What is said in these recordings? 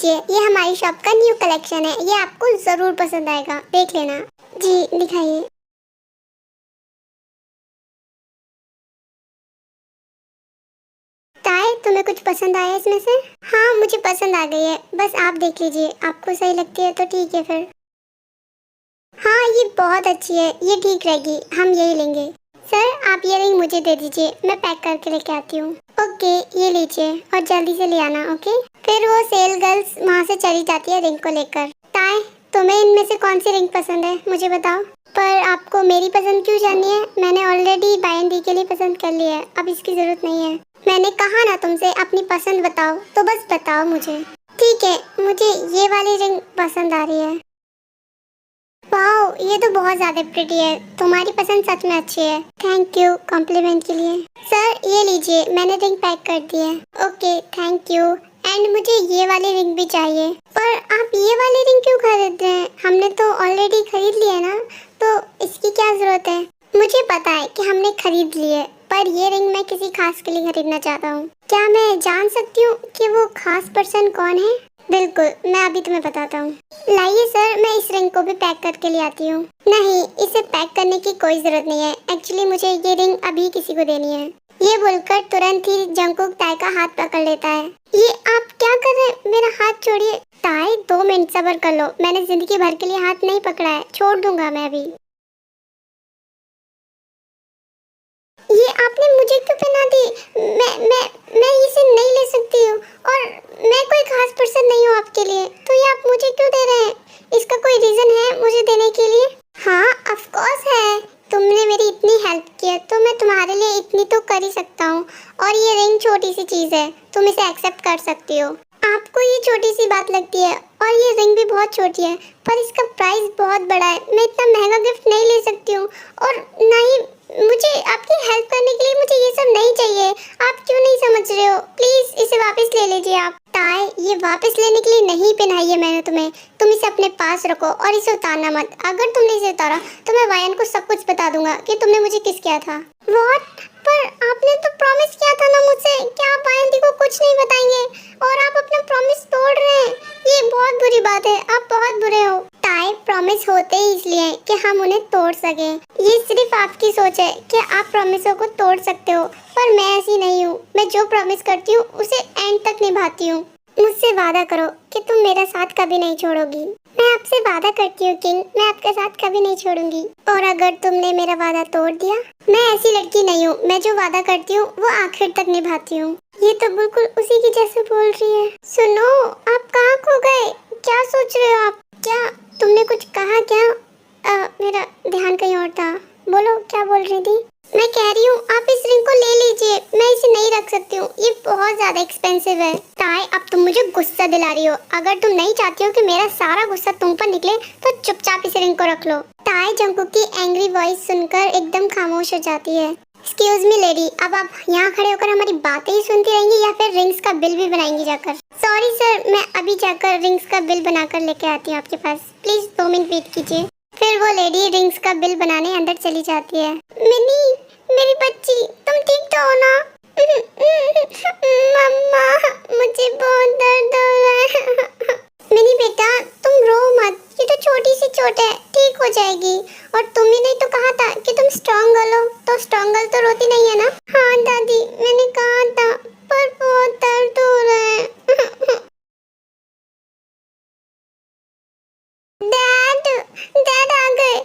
लीजिए, ये हमारी शॉप का न्यू कलेक्शन है, ये आपको जरूर पसंद आएगा, देख लेना। जी दिखाइए। ताई, तुम्हें कुछ पसंद आया इसमें से? हाँ मुझे पसंद आ गई है, बस आप देख लीजिए, आपको सही लगती है तो ठीक है फिर। हाँ ये बहुत अच्छी है, ये ठीक रहेगी, हम यही लेंगे। सर आप ये रिंग मुझे दे दीजिए, मैं पैक करके लेके आती हूँ। ओके ये लीजिए और जल्दी से ले आना। ओके। फिर वो सेल गर्ल्स वहाँ से चली जाती है रिंग को लेकर। ताई, तुम्हें इनमें से कौन सी रिंग पसंद है मुझे बताओ। पर आपको मेरी पसंद क्यों जाननी है? मैंने ऑलरेडी बाय दी के लिए पसंद कर लिया है, अब इसकी जरूरत नहीं है। मैंने कहा ना तुमसे अपनी पसंद बताओ, तो बस बताओ मुझे। ठीक है, मुझे ये वाली रिंग पसंद आ रही है। वाओ ये तो बहुत ज्यादा प्रिटी है, तुम्हारी पसंद सच में अच्छी है। थैंक यू कॉम्प्लीमेंट के लिए। सर ये लीजिए, मैंने रिंग पैक कर दी है। Okay thank you. एंड मुझे ये वाली रिंग भी चाहिए। पर आप ये वाली रिंग क्यों खरीद रहे हैं? हमने तो ऑलरेडी खरीद ली है ना, तो इसकी क्या जरूरत है? मुझे पता है कि हमने खरीद ली है, पर ये रिंग मैं किसी खास के लिए खरीदना चाहता हूँ। क्या मैं जान सकती हूँ कि वो खास पर्सन कौन है? बिल्कुल, मैं अभी तुम्हें बताता हूँ। लाइए सर, मैं इस रिंग को भी पैक करके ले आती हूँ। नहीं, इसे पैक करने की कोई जरूरत नहीं है। एक्चुअली मुझे ये रिंग अभी किसी को देनी है। ये बोलकर तुरंत ही जंगकुक ताई का हाथ पकड़ लेता है। ये आप क्या कर रहे हैं? मेरा हाथ छोड़िए। ताई 2 मिनट सब्र कर लो, मैंने जिंदगी भर के लिए हाथ नहीं पकड़ा है, छोड़ दूंगा मैं अभी। ये आपने मुझे क्यों पहना दी? मैं इसे नहीं ले सकती हूँ, और मैं कोई खास पर्सन नहीं हूँ आपके लिए, तो ये आप मुझे क्यों दे रहे हैं? इसका कोई रीजन है मुझे देने के लिए? हाँ ऑफ कोर्स है, तुमने मेरी इतनी हेल्प की है तो मैं तुम्हारे लिए इतनी तो कर ही सकता हूँ। और ये रिंग छोटी सी चीज है, तुम इसे एक्सेप्ट कर सकती हो। आपको ये छोटी सी बात लगती है, और ये रिंग भी बहुत छोटी है, पर इसका प्राइस बहुत बड़ा है। मैं इतना महंगा गिफ्ट नहीं ले सकती हूँ, और ना ही मुझे आपकी हेल्प करने के लिए मुझे ये सब नहीं चाहिए। आप क्यों नहीं समझ रहे हो? प्लीज इसे वापस ले लीजिए आप। ताई, ये वापस लेने के लिए नहीं पहनाई है मैंने तुम्हें, तुम इसे अपने पास रखो और इसे उतारना मत। अगर तुमने इसे उतारा तो मैं वायन को सब कुछ बता दूंगा कि तुमने मुझे किस किया था। व्हाट? पर आपने तो प्रॉमिस किया था ना मुझसे कि आप वायन दी को कुछ नहीं बताएंगे, और आप अपना प्रॉमिस तोड़ रहे हैं। ये बहुत बुरी बात है, आप बहुत बुरे हो। ताई, प्रॉमिस होते ही इसलिए कि हम उन्हें तोड़ सकें। ये सिर्फ आपकी सोच है कि आप प्रॉमिसों को तोड़ सकते हो, पर मैं ऐसी नहीं हूँ। मैं जो प्रॉमिस करती हूँ उसे एंड तक निभाती हूँ। मुझसे वादा करो कि तुम मेरा साथ कभी नहीं छोड़ोगी। मैं आपसे वादा करती हूँ किंग, मैं आपका साथ कभी नहीं छोड़ूंगी। और अगर तुमने मेरा वादा तोड़ दिया? मैं ऐसी लड़की नहीं हूँ, मैं जो वादा करती हूँ वो आखिर तक निभाती हूँ। ये तो बिल्कुल उसी की जैसे बोल रही है। सुनो, आप कहाँ खो गए? क्या सोच रहे हो आप? क्या तुमने कुछ कहा क्या? मेरा ध्यान कहीं और था। बोलो क्या बोल रही थी? मैं कह रही हूँ आप इस रिंग को ले लीजिए, मैं इसे नहीं रख सकती हूँ, ये बहुत ज्यादा एक्सपेंसिव है। ताई, अब तुम मुझे गुस्सा दिला रही हो। अगर तुम नहीं चाहती हो कि मेरा सारा गुस्सा तुम पर निकले तो चुपचाप इस रिंग को रख लो। ताई जंगकुक की एंग्री वॉइस सुनकर एकदम खामोश हो जाती है। एक्सक्यूज मी लेडी, अब आप यहाँ खड़े होकर हमारी बातें ही सुनती रहेंगी या फिर रिंग्स का बिल भी बनाएंगी जाकर? सॉरी सर, मैं अभी जाकर रिंग्स का बिल बनाकर लेके आती हूँ आपके पास, प्लीज 2 मिनट वेट कीजिए। फिर वो लेडी रिंग्स का बिल बनाने अंदर चली जाती है। मिनी, मेरी बच्ची, तुम ठीक तो हो ना? मम्मा, मुझे बहुत दर्द हो रहा है। मिनी बेटा तुम रो मत, ये तो छोटी सी चोट है, ठीक हो जाएगी। और तुमने नहीं तो कहा था कि तुम स्ट्रॉन्ग गर्ल हो, तो स्ट्रॉन्ग गर्ल तो रोती नहीं है ना? हाँ दादी, मैंने कहा था, पर बहुत दर्द हो रहा है। डैड, डैड आ गए।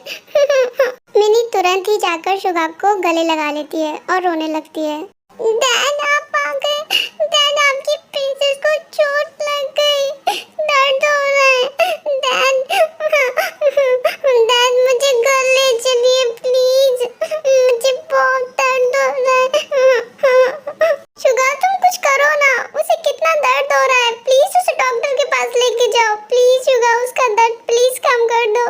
मिनी तुरंत ही जाकर शुगाब को गले लगा लेती है और रोने लगती है। डैड आप आ गए। डैड आपकी प्रिंसेस को चोट लग गई, दर्द हो रहा है। डैड मुझे घर ले चलिए प्लीज, मुझे बहुत दर्द हो रहा है। शुगाब तुम कुछ करो ना, उसे कितना दर्द हो रहा है, प्लीज उसे डॉक्टर के पास लेके जाओ। प्लीज शुगाब, उसका दर्द प्लीज कम कर दो,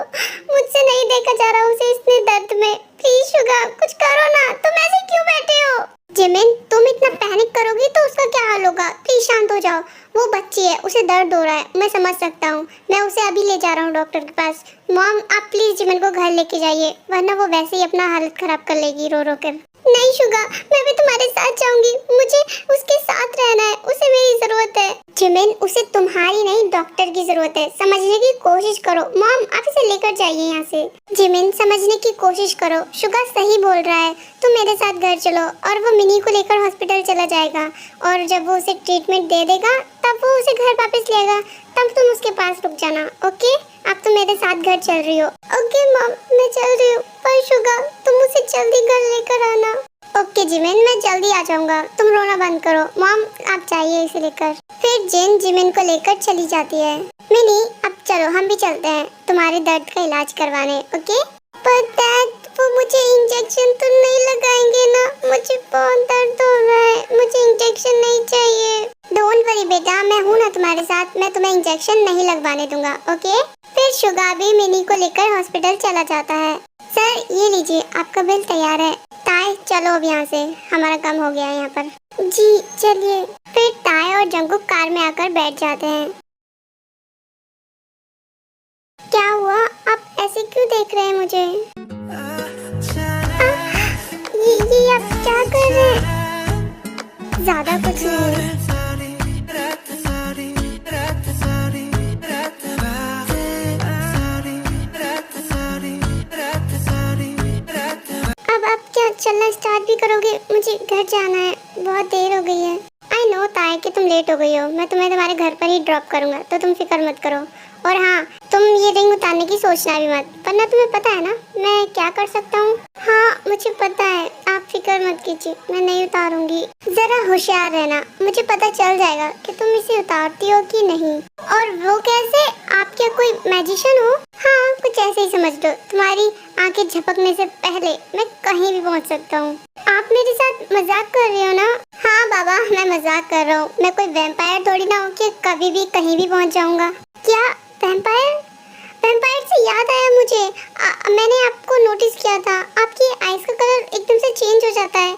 मुझसे नहीं देखा जा रहा उसे इतने दर्द में। प्लीज शुगाब कुछ करो ना, तुम ऐसे क्यों बैठे हो? जिमिन, तुम इतना पैनिक करोगी तो उसका क्या हाल होगा? प्लीज शांत हो जाओ, वो बच्ची है, उसे दर्द हो रहा है, मैं समझ सकता हूँ। मैं उसे अभी ले जा रहा हूँ डॉक्टर के पास। मॉम आप प्लीज जिमिन को घर लेके जाइए, वरना वो वैसे ही अपना हालत खराब कर लेगी रो रो कर। नहीं शुगा, मैं भी तुम्हारे साथ जाऊंगी, मुझे उसके साथ रहना है, उसे मेरी जरूरत है। जिमिन, उसे तुम्हारी नहीं डॉक्टर की जरूरत है, समझने की कोशिश करो। मॉम, आप इसे लेकर जाइए यहाँ से। जिमिन, समझने की कोशिश करो, शुगा सही बोल रहा है, तुम मेरे साथ घर चलो और वो मिनी को लेकर हॉस्पिटल चला जाएगा और जब वो उसे ट्रीटमेंट दे देगा तब वो उसे घर वापस लेगा, तब तुम उसके पास रुक जाना। ओके, अब तुम मेरे साथ घर चल रही हो। ओके मॉम, मैं चल रही हूँ, पर शुगा तुम उसे जल्दी घर लेकर आना। ओके जिमिन, मैं जल्दी आ जाऊंगा, तुम रोना बंद करो। मॉम, आप जाइए इसे लेकर। फिर जिन जिमिन को लेकर चली जाती है। मिनी, अब चलो हम भी चलते हैं तुम्हारे दर्द का इलाज करवाने। ओके, पर डैड वो मुझे इंजेक्शन तो नहीं लगाएंगे ना, मुझे बहुत दर्द हो रहा है, मुझे इंजेक्शन नहीं चाहिए। डोंट वरी बेटा, मैं हूँ ना तुम्हारे साथ, मैं तुम्हें इंजेक्शन नहीं लगवाने दूंगा। ओके। फिर शुगा भी मिनी को लेकर हॉस्पिटल चला जाता है। सर ये लीजिए, आपका बिल तैयार है। ताय चलो अब यहाँ से, हमारा काम हो गया है यहाँ पर। जी चलिए। फिर ताय और जंगकुक कार में आकर बैठ जाते हैं। क्या हुआ, आप ऐसे क्यों देख रहे हैं मुझे? ये आप क्या कर रहे हैं? ज्यादा कुछ नहीं। अब आप क्या चलना स्टार्ट भी करोगे? मुझे घर जाना है, बहुत देर हो गई है। आई नो ताई कि तुम लेट हो गई हो, मैं तुम्हें तुम्हारे घर पर ही ड्रॉप करूंगा, तो तुम फिक्र मत करो। और हाँ, तुम ये रिंग उतारने की सोचना भी मत, वरना तुम्हें पता है ना मैं क्या कर सकता हूँ। हाँ मुझे पता है, आप फिक्र मत कीजिए, मैं नहीं उतारूंगी। जरा होशियार रहना, मुझे पता चल जाएगा कि तुम इसे उतारती हो कि नहीं। और वो कैसे? आप क्या कोई मैजिशियन हो? हाँ कुछ ऐसे ही समझ लो, तुम्हारी आंखें झपकने से पहले मैं कहीं भी पहुँच सकता हूँ। आप मेरे साथ मजाक कर रहे हो ना? हाँ बाबा, मैं मजाक कर रहा हूँ, मैं कोई वैम्पायर थोड़ी ना हूँ कि कभी भी कहीं भी पहुँच जाऊंगा। क्या वैम्पायर? वैम्पायर से याद आया मुझे, मैंने आपको नोटिस किया था, आपकी आईज का कलर एकदम से चेंज हो जाता है।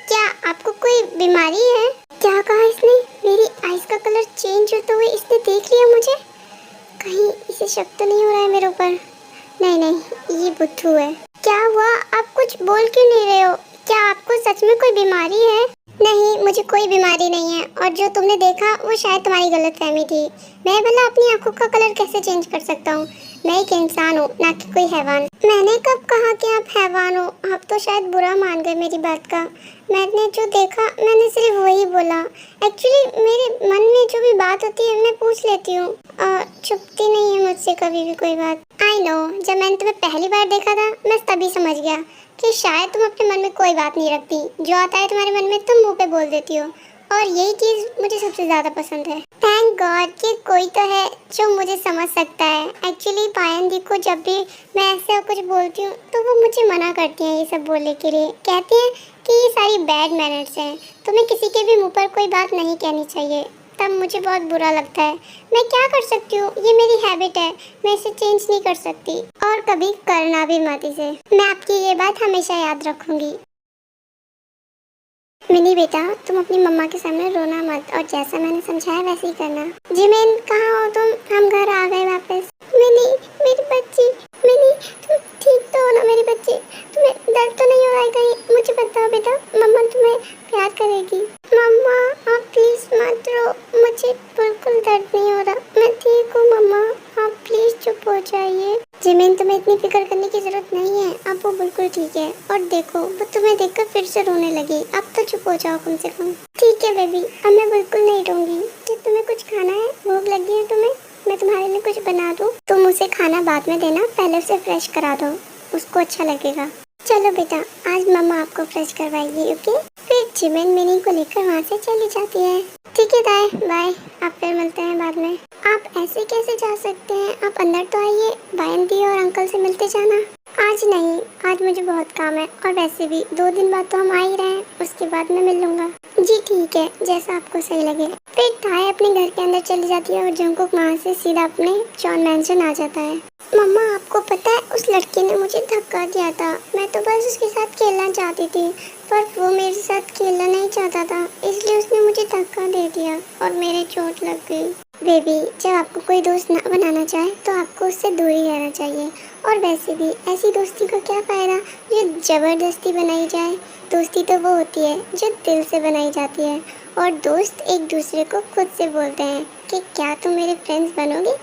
क्या आपको कोई बीमारी है? क्या कहा इसने? मेरी आईज का कलर चेंज होते हुए इसने देख लिया मुझे? कहीं इसे शक तो नहीं हो रहा है मेरे ऊपर? नहीं नहीं, ये बुद्धू है। क्या हुआ, आप कुछ बोल क्यों नहीं रहे हो? क्या आपको सच में कोई बीमारी है? नहीं, मुझे कोई बीमारी नहीं है, और जो तुमने देखा वो शायद तुम्हारी गलतफहमी थी। मैं भला अपनी आंखों का कलर कैसे चेंज कर सकता हूँ? मैं एक इंसान हूँ, ना कि कोई हैवान। मैंने कब कहा कि आप हैवान हो? आप तो शायद बुरा मान गए मेरी बात का। मैंने जो देखा मैंने सिर्फ वही बोला। एक्चुअली मेरे मन में जो भी बात होती है मैं पूछ लेती हूँ, और छुपती नहीं है मुझसे कभी भी कोई बात। आई नो, जब मैंने तुम्हें पहली बार देखा था मैं तभी समझ गया कि शायद तुम अपने मन में कोई बात नहीं रखती, जो आता है तुम्हारे मन में तुम मुंह पे बोल देती हो, और यही चीज़ मुझे सबसे ज़्यादा पसंद है। थैंक गॉड कि कोई तो है जो मुझे समझ सकता है। एक्चुअली पायन दी को जब भी मैं ऐसे कुछ बोलती हूँ तो वो मुझे मना करती हैं ये सब बोलने के लिए। कहती हैं कि ये सारी बैड मैनर्स हैं, तुम्हें किसी के भी मुँह पर कोई बात नहीं कहनी चाहिए। तब मुझे बहुत बुरा लगता है। मैं क्या कर सकती हूँ, ये मेरी हैबिट है, मैं इसे चेंज नहीं कर सकती, और कभी करना भी मत इसे। मैं आपकी ये बात हमेशा याद रखूंगी। मिनी बेटा, तुम अपनी मम्मा के सामने रोना मत, और जैसा मैंने समझाया वैसे ही करना। जिमिन, कहाँ हो तुम? हम घर आ गए वापस। मिनी, मेरी बच्ची, मिनी तुम ठीक तो हो ना मेरी बच्ची? तुम्हें दर्द तो नहीं हो रहा है कहीं? मुझे बताओ बेटा, मम्मा तुम्हें प्यार करेगी। मम्मा आप प्लीज मत रो, मुझे बिल्कुल दर्द नहीं हो रहा, मैं ठीक हूँ मम्मा, आप प्लीज चुप हो जाइए। जिमिन, तुम्हें इतनी फिक्र करने की जरूरत नहीं है, अब वो बिल्कुल ठीक है। और देखो वो तुम्हें देखकर फिर से रोने लगी, अब तो चुप हो जाओ कम से कम। ठीक है बेबी, अब मैं बिल्कुल नहीं रोऊंगी। क्या तुम्हें कुछ खाना है? भूख लगी है तुम्हें? मैं तुम्हारे लिए कुछ बना दूँ? तुम उसे खाना बाद में देना, पहले उसे फ्रेश करा दो, उसको अच्छा लगेगा। चलो बेटा, आज मम्मा आपको फ्रेश करवाएगी। ओके। फिर जिमिन मिनी को लेकर वहाँ से चली जाती है। ठीक है दाई, बाय, आप फिर मिलते हैं बाद में। आप ऐसे कैसे जा सकते हैं? आप अंदर तो आइए, बायन दी और अंकल से मिलते जाना। आज नहीं, आज मुझे बहुत काम है, और वैसे भी 2 दिन बाद तो हम आ ही रहे हैं, उसके बाद मैं मिल लूंगा। जी ठीक है, जैसा आपको सही लगे। फिर ताई अपने घर के अंदर चली जाती है और जंगकुक वहाँ से सीधा अपने चॉन मैंशन आ जाता है। मम्मा आपको पता है, उस लड़के ने मुझे धक्का दिया था, मैं तो बस उसके साथ खेलना चाहती थी, पर वो मेरे साथ खेलना नहीं चाहता था, इसलिए उसने मुझे धक्का दे दिया और मेरे चोट लग गई। बेबी, जब आपको कोई दोस्त ना बनाना चाहे तो आपको उससे दूर ही रहना चाहिए। और वैसे भी ऐसी दोस्ती का क्या फ़ायदा जो ज़बरदस्ती बनाई जाए। दोस्ती तो वो होती है जो दिल से बनाई जाती है। और दोस्त एक दूसरे को खुद से बोलते हैं कि क्या तुम मेरे फ्रेंड्स बनोगे।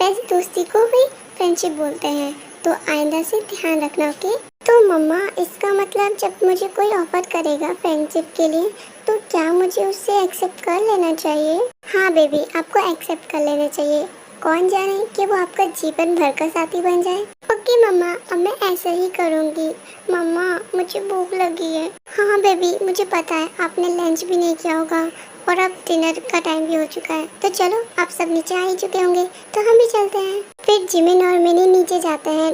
वैसे दोस्ती को ही फ्रेंडशिप बोलते हैं। तो आइंदा से ध्यान रखना, ओके। तो मम्मा, इसका मतलब जब मुझे कोई ऑफर करेगा फ्रेंडशिप के लिए तो क्या मुझे उससे एक्सेप्ट कर लेना चाहिए? हाँ बेबी, आपको एक्सेप्ट कर लेना चाहिए। कौन जाने कि वो आपका जीवन भर का साथी बन जाए। ओके मम्मा, अब मैं ऐसा ही करूँगी। मम्मा, मुझे भूख लगी है। हाँ बेबी, मुझे पता है आपने लंच भी नहीं किया होगा और अब डिनर का टाइम भी हो चुका है। तो चलो, आप सब नीचे आ ही चुके होंगे तो हम भी चलते हैं। फिर जिमिन और मिनी नीचे जाते हैं।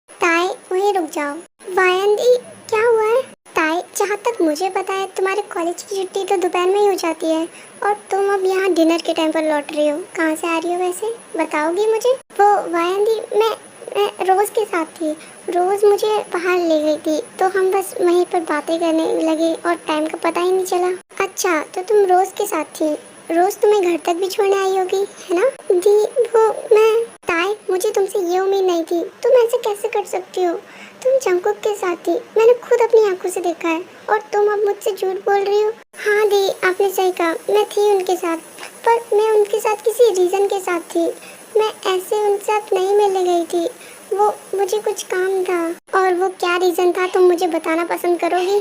ताई, वहीं रुक जाओ। वायंदी, क्या हुआ है? ताई, जहाँ तक मुझे पता है तुम्हारे कॉलेज की छुट्टी तो दोपहर में ही हो जाती है और तुम अब यहाँ डिनर के टाइम पर लौट रही हो। कहाँ से आ रही हो वैसे, बताओगी मुझे? वो वायंदी, मैं रोज़ के साथ थी। रोज़ मुझे बाहर ले गई थी तो हम बस वहीं पर बातें करने लगे और टाइम का पता ही नहीं चला। अच्छा, तो तुम रोज़ के साथ थी। रोज़ तुम्हें घर तक भी छोड़ने आई होगी, है ना? दी, वो मैं। ताई, मुझे तुमसे ये उम्मीद नहीं थी। तुम ऐसे कैसे कर सकती हो? तुम जंगकुक के साथ थी, मैंने खुद अपनी आंखों से देखा है और तुम अब मुझसे झूठ बोल रही हो। हाँ दी, आपने सही कहा, मैं थी उनके साथ, पर मैं उनके साथ किसी रीज़न के साथ थी। मैं ऐसे उनके साथ नहीं मिलने गई थी। वो मुझे कुछ काम था। और वो क्या रीज़न था, तुम मुझे बताना पसंद करोगी?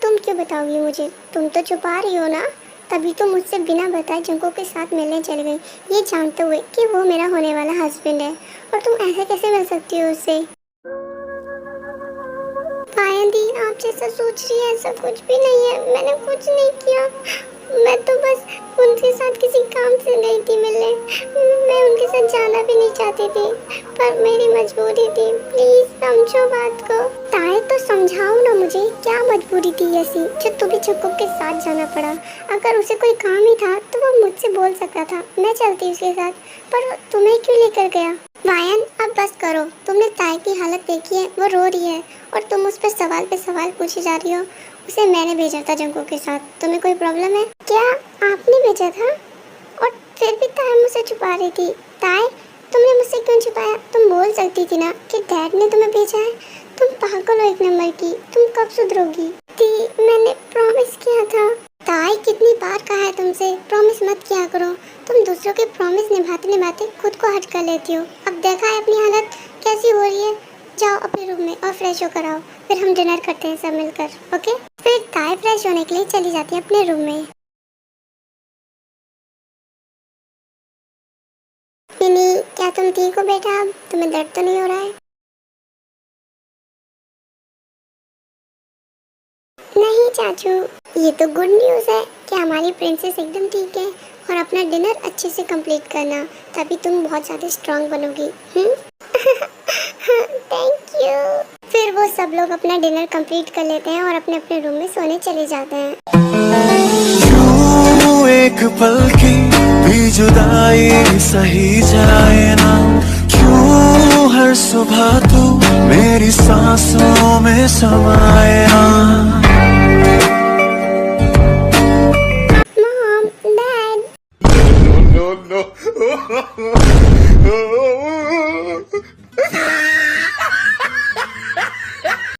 तुम क्यों बताओगी मुझे? तुम तो छुपा रही हो ना। तभी तो मुझसे बिना बताए जंगकुक के साथ मिलने चल गई, ये जानते हुए कि वो मेरा होने वाला हस्बैंड है। और तुम ऐसे कैसे मिल सकती हो उससे? पायंदी, आप जैसा सोच रही है ऐसा कुछ भी नहीं है। मैंने कुछ नहीं किया। मैं तो बस उनके साथ किसी काम से गई थी मिलने। मैं उनके साथ जाना भी नहीं चाहती थी, पर मेरी मजबूरी थी। प्लीज समझो बात को। ताए, तो समझाओ ना मुझे, क्या मजबूरी थी ऐसी जो तुम्हें जंगकुक के साथ जाना पड़ा? अगर उसे कोई काम ही था तो वो मुझसे बोल सकता था, मैं चलती उसके साथ। पर तुम्हें क्यों लेकर गया? वायन, अब बस करो। तुमने ताए की हालत देखी है, वो रो रही है और तुम उस पर सवाल पे सवाल पूछे जा रही हो। उसे मैंने भेजा था जंगकुक के साथ, तुम्हें कोई प्रॉब्लम है क्या? आपने भेजा था? और फिर भी ताए मुझसे छुपा रही थी। ताए, तुमने मुझसे क्यों छुपाया? तुम बोल सकती थी ना कि डैड ने तुम्हें भेजा है। तुम पागल हो एक नंबर की। तुम कब सुधरोगी? मैंने प्रॉमिस किया था। ताई, कितनी बार कहा है तुमसे प्रॉमिस मत किया करो। तुम दूसरों के प्रॉमिस निभाते निभाते खुद को हर्ट कर लेती हो। अब देखा है अपनी हालत कैसी हो रही है। जाओ अपने रूम में और फ्रेश होकर आओ, फिर हम डिनर करते हैं सब मिलकर, ओके? फिर ताई फ्रेश होने के लिए चली जाती है अपने रूम में। मिनी, क्या तुम ठीक हो बेटा? अब तुम्हें दर्द तो नहीं हो रहा है? नहीं चाचू, ये तो गुड न्यूज़ है कि हमारी प्रिंसेस एकदम ठीक है। और अपना डिनर अच्छे से कंप्लीट करना, तभी तुम बहुत ज़्यादा स्ट्रांग बनोगी। Thank you. फिर वो सब लोग अपना डिनर कंप्लीट कर लेते हैं और अपने अपने रूम में सोने चले जाते हैं। क्यों एक पल की भी जुदाई सही जाए ना? क्यों हर सुबह तू मेरी सांसों में समाए ना?